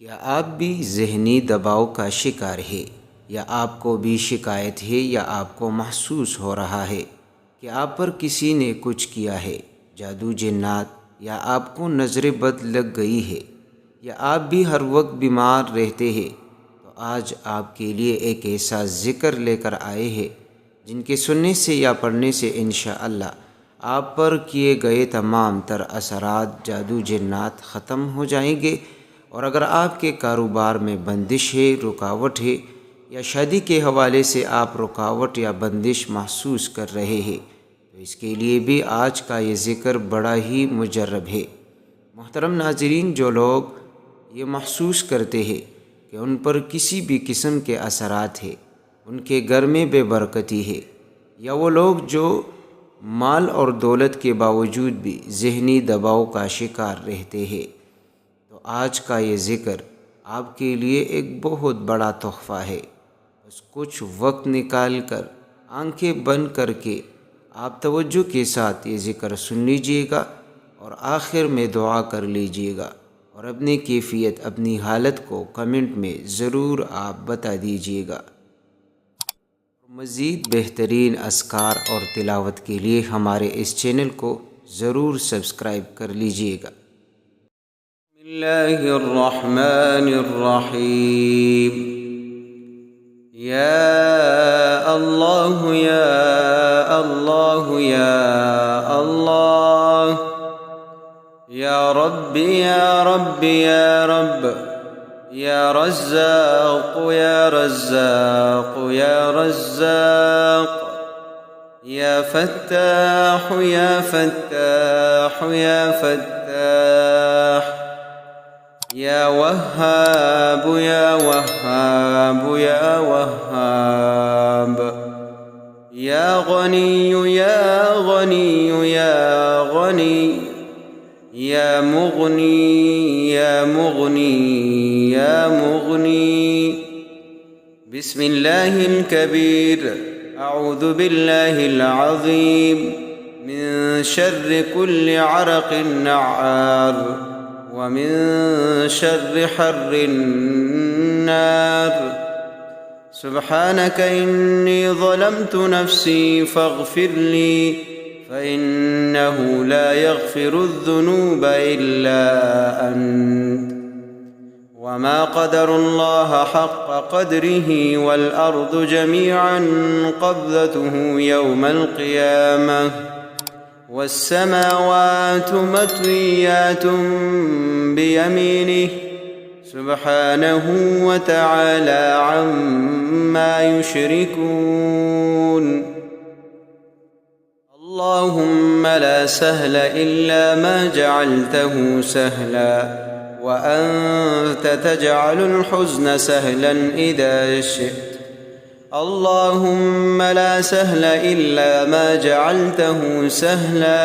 क्या आप भी ज़हनी दबाव का शिकार है, या आपको भी शिकायत है, या आपको महसूस हो रहा है कि आप पर किसी ने कुछ किया है, जादू जिन्नात, या आपको नज़र बद लग गई है, या आप भी हर वक्त बीमार रहते हैं, तो आज आपके लिए एक ऐसा ज़िक्र लेकर आए हैं जिनके सुनने से या पढ़ने से इंशाअल्लाह आप पर किए गए तमाम तर असरात जादू जिन्नात ख़त्म हो जाएंगे। और अगर आपके कारोबार में बंदिश है, रुकावट है, या शादी के हवाले से आप रुकावट या बंदिश महसूस कर रहे हैं, तो इसके लिए भी आज का ये ज़िक्र बड़ा ही मुजर्रब है। मोहतरम नाज़रीन, जो लोग ये महसूस करते हैं कि उन पर किसी भी किस्म के असरात है, उनके घर में बेबरकती है, या वो लोग जो माल और दौलत के बावजूद भी ज़हनी दबाव का शिकार रहते हैं, तो आज का ये ज़िक्र आपके लिए एक बहुत बड़ा तोहफ़ा है। बस कुछ वक्त निकाल कर आंखें बंद करके आप तवज्जो के साथ ये ज़िक्र सुन लीजिएगा और आखिर में दुआ कर लीजिएगा, और अपनी कैफियत, अपनी हालत को कमेंट में ज़रूर आप बता दीजिएगा। मज़ीद बेहतरीन अस्कार और तिलावत के लिए हमारे इस चैनल को ज़रूर सब्सक्राइब कर लीजिएगा। बिस्मिल्लाहिर्रहमानिर्रहीम। या अल्लाह या अल्लाह या अल्लाह, या रब्बी या रब्बी या रब्ब, या रज़्ज़ाक़ या रज़्ज़ाक़ या रज़्ज़ाक़, या फ़त्ताह या फ़त्ताह या फ़त्ताह, या वहाब या वहाब या वहाब, या गनी या गनी या गनी, या मुग़नी या मुग़नी या मुग़नी। बिस्मिल्लाहिल कबीर, अऊज़ु बिल्लाहिल अज़ीम, मिन शर्रि कुल्लि अरक़िन नअ्आर, व मिन शर्रि हर्रिन नार। सुब्हानक इन्नी ज़लमतु नफ्सी फ़ग़फ़िर ली, फ़इन्नहु ला यग़फ़िरुज़्ज़ुनूब इल्ला अन्त, वमा क़दरुल्लाह हक़्क़ क़द्रिही, वल अर्दु जमीअन क़ब्ज़तुहु यौमल क़ियामह, वस्समावातु मत्विय्यातुन बियमीनिही, सुब्हानहु व तआला अम्मा युश्रिकून। अल्लाहुम्मा ला सहला इल्ला मा जअलतहु सहला, व अंत तजअलुल हुज़्न सहलन इज़ा शि'त। अल्लाहुम्मा ला सहला इल्ला मा जअलतहु सहला,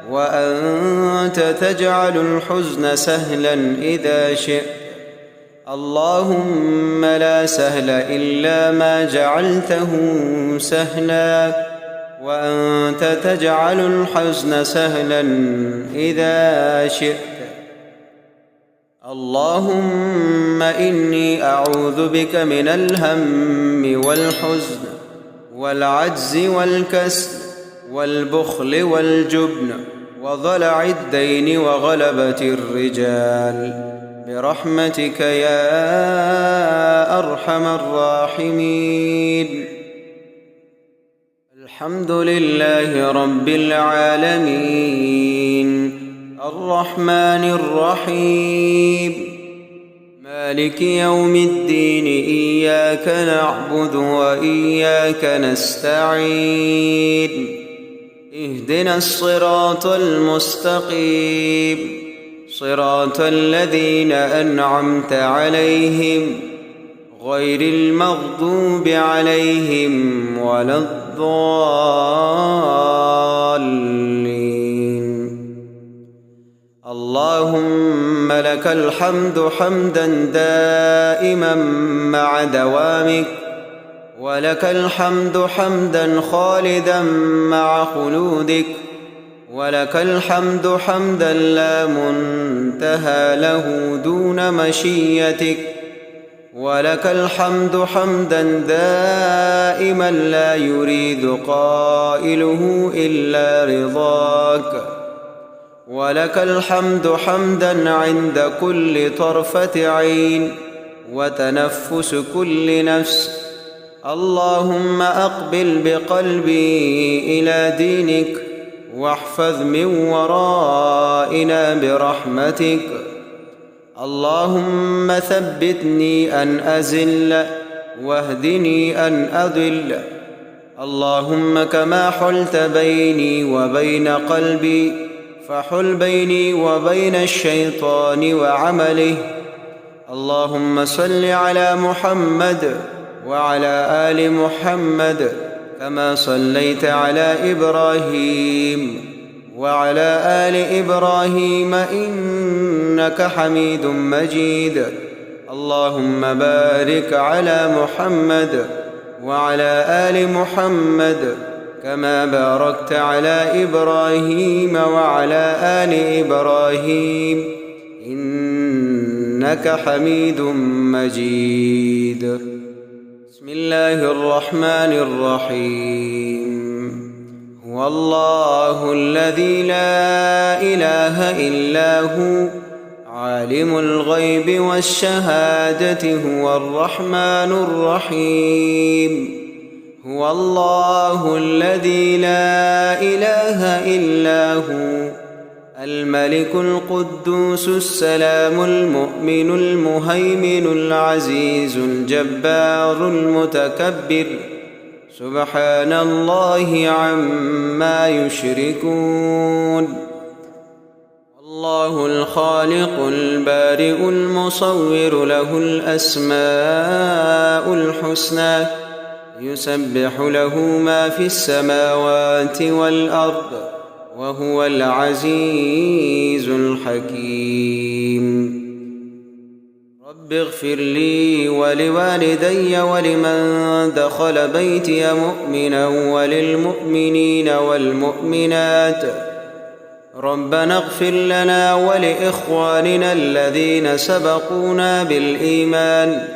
व अंत तजअलुल हुज़्न सहलन इज़ा शि'त। अल्लाहुम्मा ला सहला इल्ला मा जअलतहु सहला, व अंत तजअलुल हुज़्न सहलन इज़ा शि'त। अल्लाहुम्मा इन्नी अऊज़ु बिक मिनल हम्मि वल हुज़्न वल अज्ज़ि वल कस्ल वल बुख़्ल वल जुब्न व ज़लअद दैन व ग़लबतिर रिजाल, बिरहमतिक या अरहमर राहिमीन। अल्हम्दुलिल्लाहि रब्बिल आलमीन, अर्रहमानिर रहीम, मालिकि यौमिद्दीन, इय्याक नअबुदु व इय्याक नस्तईन, इहदिनस सिरातल मुस्तक़ीम, सिरातल लज़ीना अनअमत अलैहिम, गैरिल मग़दूबि अलैहिम वलद्दाल्लीन। अल्लाहुम्मा लकल हम्दु हम्दन दाइमन मअ दवामिक, व लकल हम्दु हम्दन खालिदन मअ खुलूदिक, ولك الحمد حمدا لا منتهى له دون مشيتك، ولك الحمد حمدا دائما لا يريد قائله إلا رضاك، ولك الحمد حمدا عند كل طرفة عين وتنفس كل نفس. اللهم أقبل بقلبي إلى دينك واحفظ من ورائنا برحمتك. اللهم ثبتني أن أزل واهدني أن أضل. اللهم كما حلت بيني وبين قلبي فحل بيني وبين الشيطان وعمله. اللهم صل على محمد وعلى آل محمد كما صليت على إبراهيم وعلى آل إبراهيم إنك حميد مجيد. اللهم بارك على محمد وعلى آل محمد كما باركت على إبراهيم وعلى آل إبراهيم إنك حميد مجيد. بسم الله الرحمن الرحيم. هو الله الذي لا إله إلا هو عالم الغيب والشهادة هو الرحمن الرحيم. هو الله الذي لا إله إلا هو الملك القدوس السلام المؤمن المهيمن العزيز الجبار المتكبر سبحان الله عما يشركون. الله الخالق البارئ المصور له الأسماء الحسنى يسبح له ما في السماوات والأرض وهو العزيز الحكيم. رب اغفر لي ولوالدي ولمن دخل بيتي مؤمنا وللمؤمنين والمؤمنات. ربنا اغفر لنا ولإخواننا الذين سبقونا بالإيمان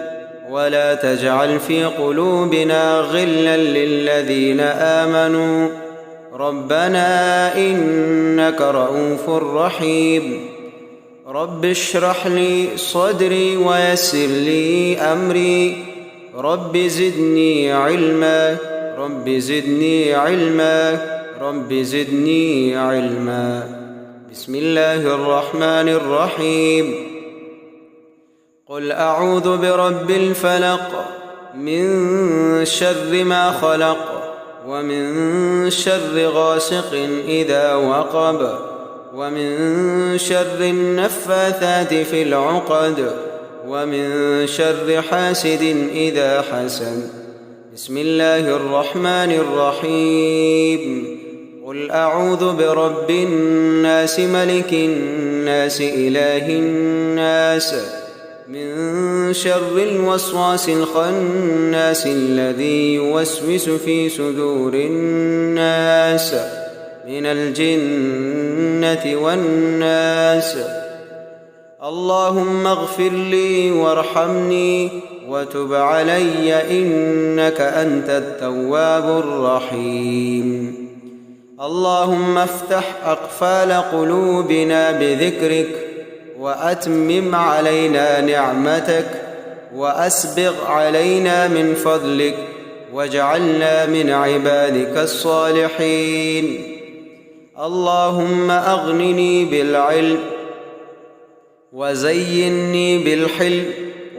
ولا تجعل في قلوبنا غلا للذين آمنوا ربنا إنك رؤوف رحيم. رب اشرح لي صدري ويسر لي أمري رب زدني علما رب زدني علما رب زدني علما. بسم الله الرحمن الرحيم. قل أعوذ برب الفلق من شر ما خلق ومن شر غاسق إذا وقب ومن شر النفاثات في العقد ومن شر حاسد إذا حسد. بسم الله الرحمن الرحيم. قل أعوذ برب الناس ملك الناس إله الناس من شر الوسواس الخناس الذي يوسوس في صدور الناس من الجنة والناس. اللهم اغفر لي وارحمني وتب علي إنك أنت التواب الرحيم. اللهم افتح أقفال قلوبنا بذكرك وأتمم علينا نعمتك وأسبغ علينا من فضلك واجعلنا من عبادك الصالحين. اللهم أغنني بالعلم وزينني بالحلم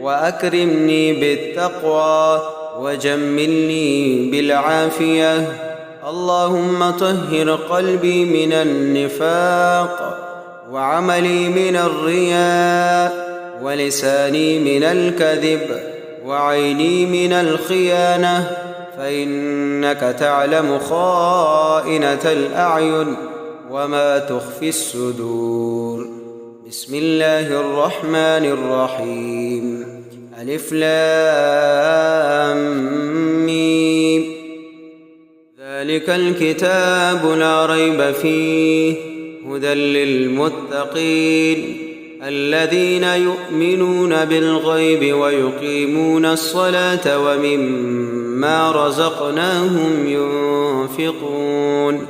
وأكرمني بالتقوى وجملني بالعافية. اللهم طهر قلبي من النفاق وعملي من الرياء ولساني من الكذب وعيني من الخيانة فإنك تعلم خائنة الأعين وما تخفي الصدور. بسم الله الرحمن الرحيم. ألف لام ميم. ذلك ذلك الكتاب لا ريب فيه هدى للمتقين الذين يؤمنون بالغيب ويقيمون الصلاة ومما رزقناهم ينفقون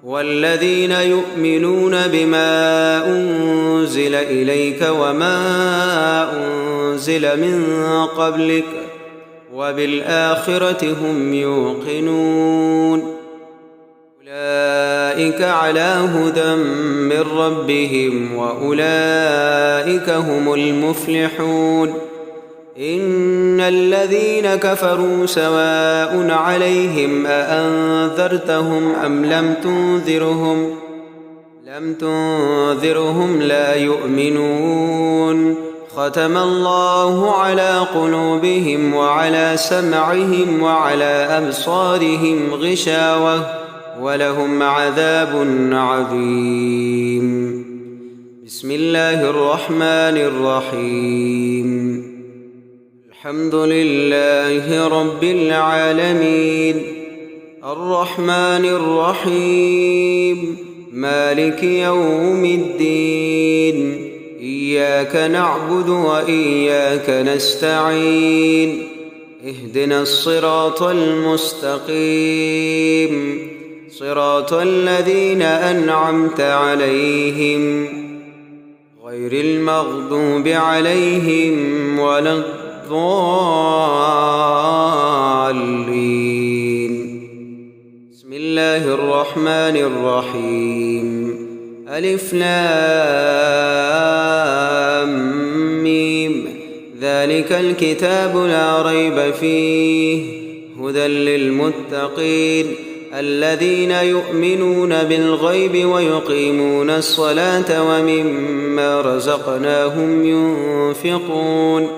والذين يؤمنون بما أنزل إليك وما أنزل من قبلك وبالآخرة هم يوقنون أولئك على هدى من ربهم وأولئك هم المفلحون إن الذين كفروا سواء عليهم أأنذرتهم أم لم تنذرهم لا يؤمنون ختم الله على قلوبهم وعلى سمعهم وعلى أبصارهم غشاوة ولهم عذاب عظيم. بسم الله الرحمن الرحيم. الحمد لله رب العالمين الرحمن الرحيم مالك يوم الدين إياك نعبد وإياك نستعين اهدنا الصراط المستقيم صراط الذين أنعمت عليهم غير المغضوب عليهم ولا الضالين. بسم الله الرحمن الرحيم ألف لام ميم ذلك الكتاب لا ريب فيه هدى للمتقين الذين يؤمنون بالغيب ويقيمون الصلاة ومما رزقناهم ينفقون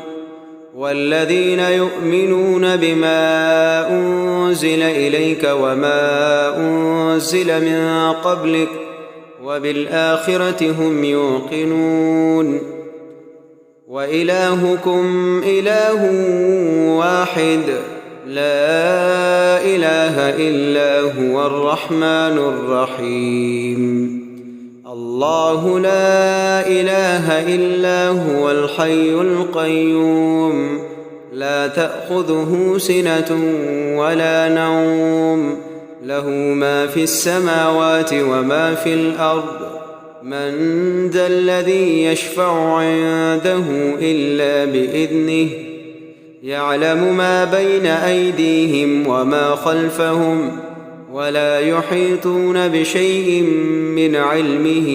والذين يؤمنون بما أنزل إليك وما أنزل من قبلك وبالآخرة هم يوقنون وإلهكم إله واحد لا إله إلا هو الرحمن الرحيم. الله لا إله إلا هو الحي القيوم لا تأخذه سنة ولا نوم له ما في السماوات وما في الأرض من ذا الذي يشفع عنده إلا بإذنه يعلم ما بين أيديهم وما خلفهم ولا يحيطون بشيء من علمه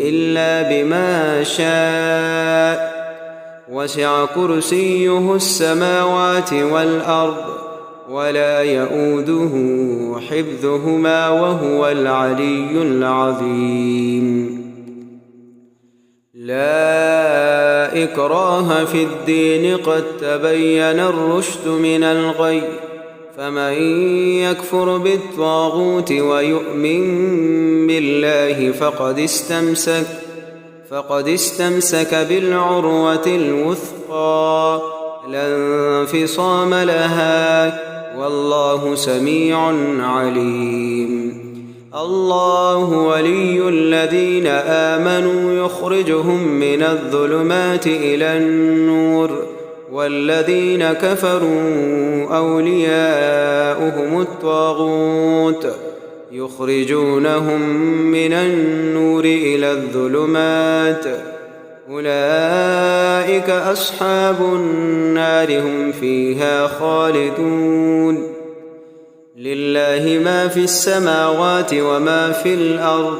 إلا بما شاء وسع كرسيه السماوات والأرض ولا يؤوده حفظهما وهو العلي العظيم. لا إكراه في الدين قد تبين الرشد من الغي فمن يكفر بالطاغوت ويؤمن بالله فقد استمسك بالعروة الوثقى لا انفصام لها والله سميع عليم. الله ولي الذين آمنوا يخرجهم من الظلمات إلى النور والذين كفروا أولياؤهم الطاغوت يخرجونهم من النور إلى الظلمات أولئك أصحاب النار هم فيها خالدون. لله ما في السماوات وما في الأرض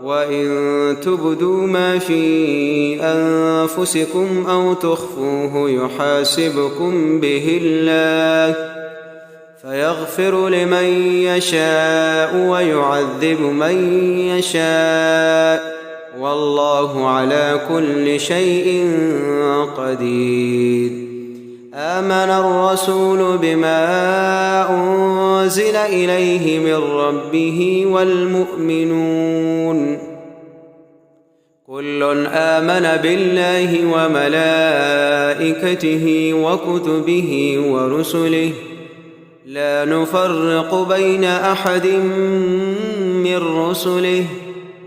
وإن تبدوا ما في أنفسكم أو تخفوه يحاسبكم به الله فيغفر لمن يشاء ويعذب من يشاء والله على كل شيء قدير. آمن الرسول بما أنزل إليه من ربه والمؤمنون كل آمن بالله وملائكته وكتبه ورسله لا نفرق بين أحد من رسله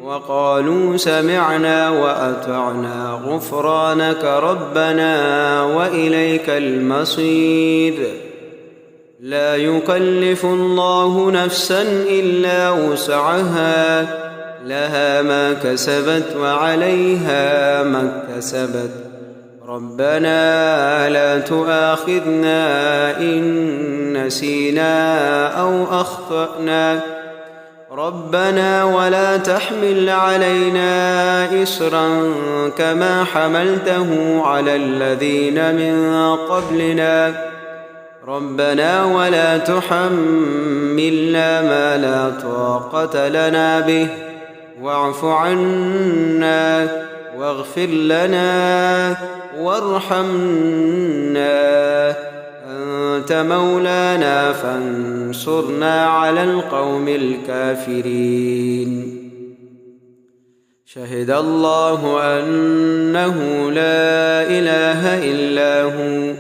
وقالوا سمعنا وأطعنا غفرانك ربنا وإليك المصير. لا يكلف الله نفسا إلا وسعها، لها ما كسبت وعليها ما اكتسبت. ربنا لا تؤاخذنا إن نسينا أو أخطأنا، ربنا ولا تحمل علينا إصرا كما حملته على الذين من قبلنا، ربنا ولا تحملنا ما لا طاقة لنا به، واعف عنا واغفر لنا وارحمنا، أنت مولانا فانصرنا على القوم الكافرين. شهد الله أنه لا إله إلا هو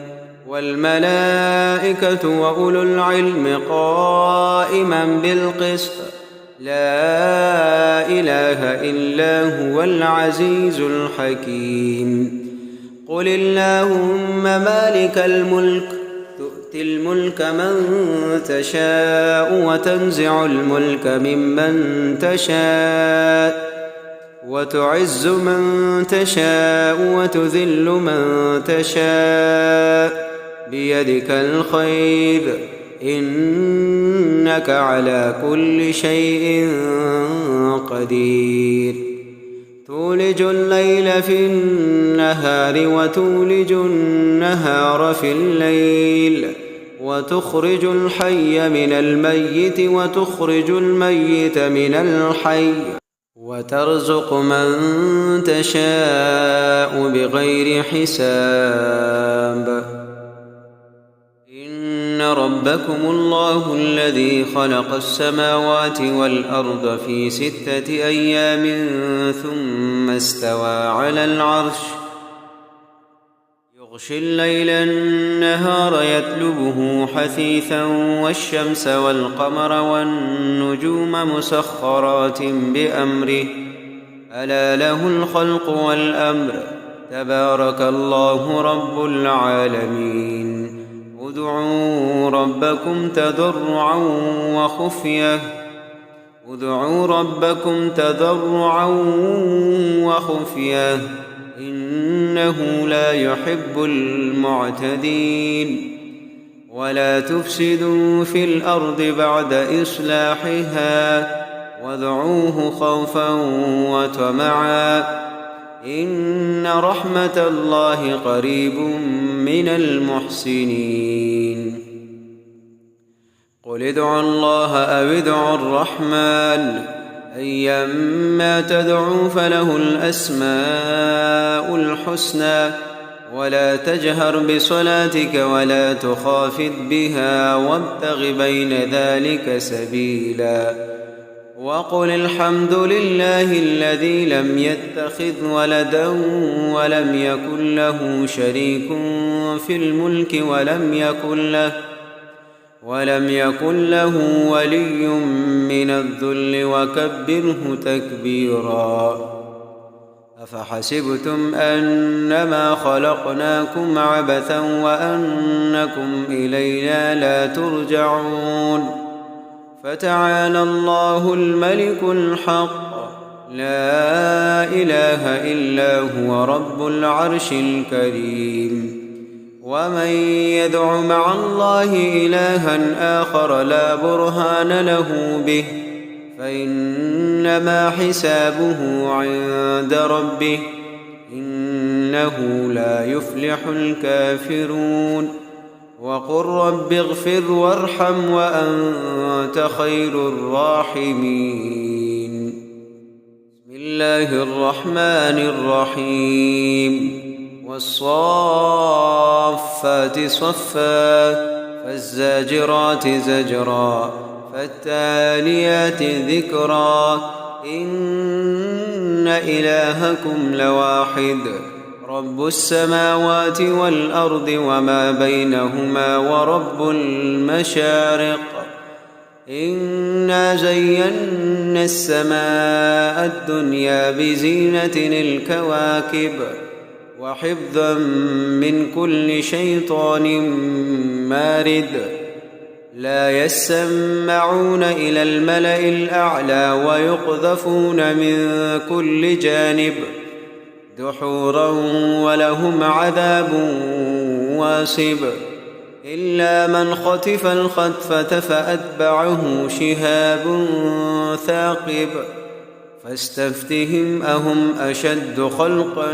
والملائكة وأولو العلم قائما بالقسط، لا إله إلا هو العزيز الحكيم. قل اللهم مالك الملك تؤتي الملك من تشاء وتنزع الملك ممن تشاء وتعز من تشاء وتذل من تشاء بيدك الخير، إنك على كل شيء قدير. تولج الليل في النهار وتولج النهار في الليل، وتخرج الحي من الميت وتخرج الميت من الحي، وترزق من تشاء بغير حساب. إن ربكم الله الذي خلق السماوات والأرض في 6 أيام ثم استوى على العرش، يغشي الليل النهار يطلبه حثيثا، والشمس والقمر والنجوم مسخرات بأمره، ألا له الخلق والأمر، تبارك الله رب العالمين. ادعوا ربكم تضرعا وخفية إنه لا يحب المعتدين. ولا تفسدوا في الأرض بعد إصلاحها وادعوه خوفا وطمعا، إن رحمة الله قريب من المحسنين. قل ادعوا الله أو ادعوا الرحمن، أيما تدعوا فله الأسماء الحسنى، ولا تجهر بصلاتك ولا تخافت بها وابتغ بين ذلك سبيلا. وقل الحمد لله الذي لم يتخذ ولدا ولم يكن له شريك في الملك ولم يكن له ولي من الذل وكبره تكبيرا. أفحسبتم أنما خلقناكم عبثا وأنكم إلينا لا ترجعون؟ فتعالى الله الملك الحق، لا إله إلا هو رب العرش الكريم. ومن يدع مع الله إلها آخر لا برهان له به فإنما حسابه عند ربه، إنه لا يفلح الكافرون. وقل رب اغفر وارحم وأنت خير الراحمين. بسم الله الرحمن الرحيم. والصافات صفا فالزاجرات زجرا فالتاليات ذكرا إن إلهكم لواحد رب السماوات والأرض وما بينهما ورب المشارق إنا زينا السماء الدنيا بزينة الكواكب وحفظا من كل شيطان مارد لا يسمعون إلى الملأ الأعلى ويقذفون من كل جانب دحورا ولهم عذاب واصب إلا من خطف الخطفة فأتبعه شهاب ثاقب فاستفتهم أهم أشد خلقا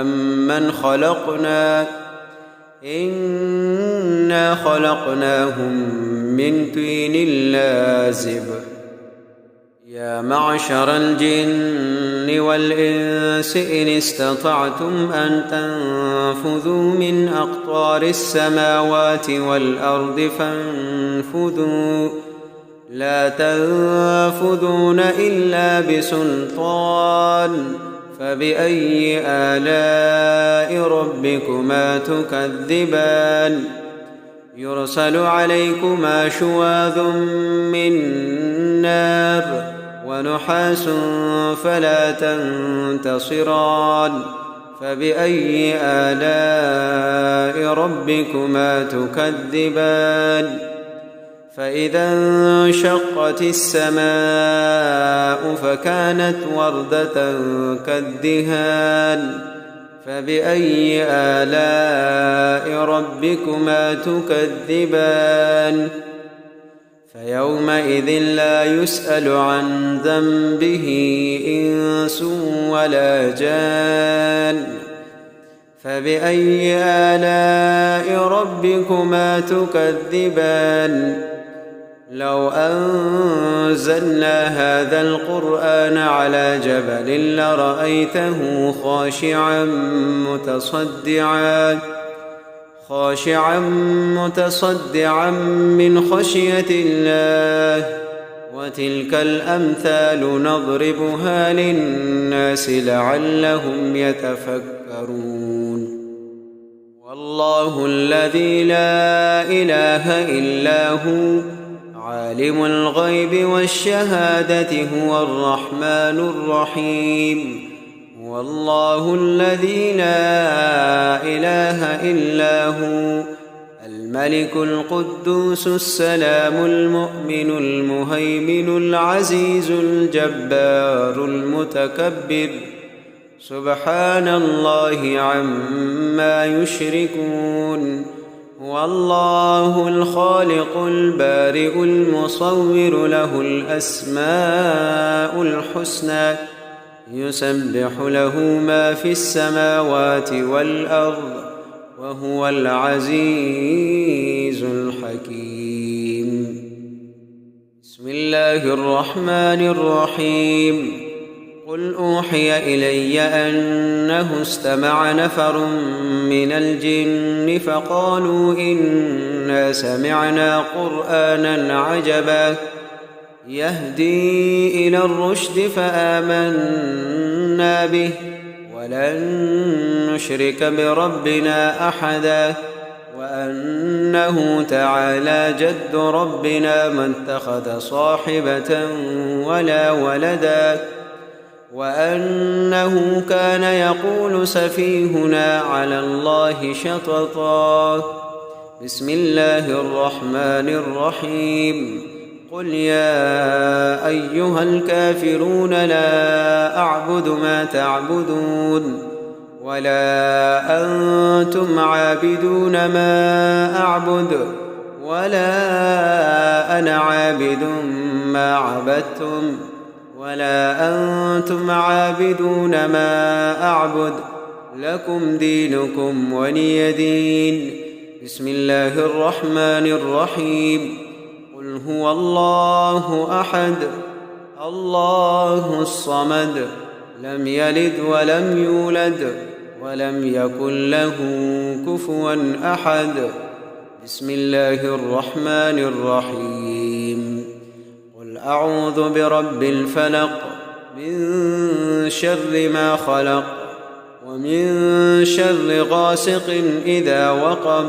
أم من خلقنا إنا خلقناهم من طين لازب يا معشر الجن والإنس إن استطعتم أن تنفذوا من أقطار السماوات والأرض فانفذوا لا تنفذون إلا بسلطان فبأي آلاء ربكما تكذبان يرسل عليكما شواظ من نار ونحاس فلا تنتصران فبأي آلاء ربكما تكذبان فإذا انشقت السماء فكانت وردة كالدهان فبأي آلاء ربكما تكذبان فيومئذ لا يسأل عن ذنبه إنس ولا جان فبأي آلاء ربكما تكذبان لو أنزلنا هذا القرآن على جبل لرأيته خاشعا متصدعا من خشية الله وتلك الأمثال نضربها للناس لعلهم يتفكرون والله الذي لا إله إلا هو عالم الغيب والشهادة هو الرحمن الرحيم والله الذي لا إله إلا هو الملك القدوس السلام المؤمن المهيمن العزيز الجبار المتكبر سبحان الله عما يشركون هو الله الخالق البارئ المصور له الأسماء الحسنى يسبح له ما في السماوات والأرض وهو العزيز الحكيم بسم الله الرحمن الرحيم قل أوحي إلي أنه استمع نفر من الجن فقالوا إنا سمعنا قرآنا عجبا يهدي إلى الرشد فآمنا به ولن نشرك بربنا أحدا وأنه تعالى جد ربنا ما اتخذ صاحبة ولا ولدا وأنه كان يقول سفيهنا على الله شططا بسم الله الرحمن الرحيم قل يا أيها الكافرون لا أعبد ما تعبدون ولا أنتم عابدون ما أعبد ولا أنا عابد ما عبدتم ولا أنتم عابدون ما أعبد لكم دينكم ولي دين بسم الله الرحمن الرحيم قل هو الله أحد الله الصمد لم يلد ولم يولد ولم يكن له كفوا أحد بسم الله الرحمن الرحيم قل أعوذ برب الفلق من شر ما خلق ومن شر غاسق إذا وقب،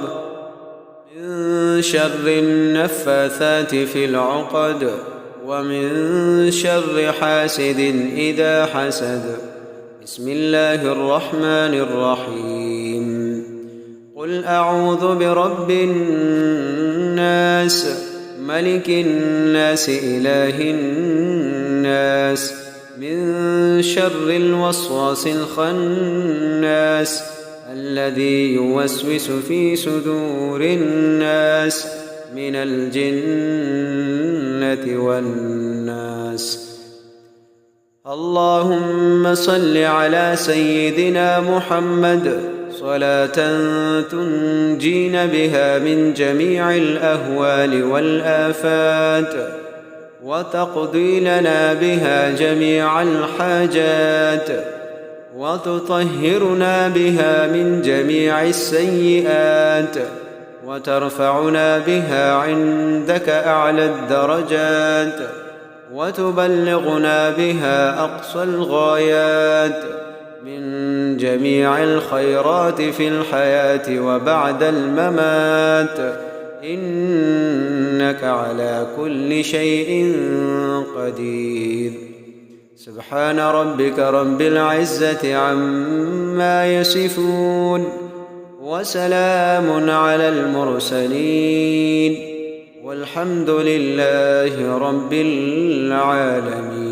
من شر النفاثات في العقد، ومن شر حاسد إذا حسد. بسم الله الرحمن الرحيم. قل أعوذ برب الناس ملك الناس إله الناس من شر الوسواس الخناس الذي يوسوس في صدور الناس من الجنة والناس. اللهم صل على سيدنا محمد صلاة تنجينا بها من جميع الأهوال والآفات، وتقضي لنا بها جميع الحاجات، وتطهرنا بها من جميع السيئات، وترفعنا بها عندك أعلى الدرجات، وتبلغنا بها أقصى الغايات من جميع الخيرات في الحياة وبعد الممات، إنك على كل شيء قدير. سبحان ربك رب العزة عما يصفون، وسلام على المرسلين، والحمد لله رب العالمين.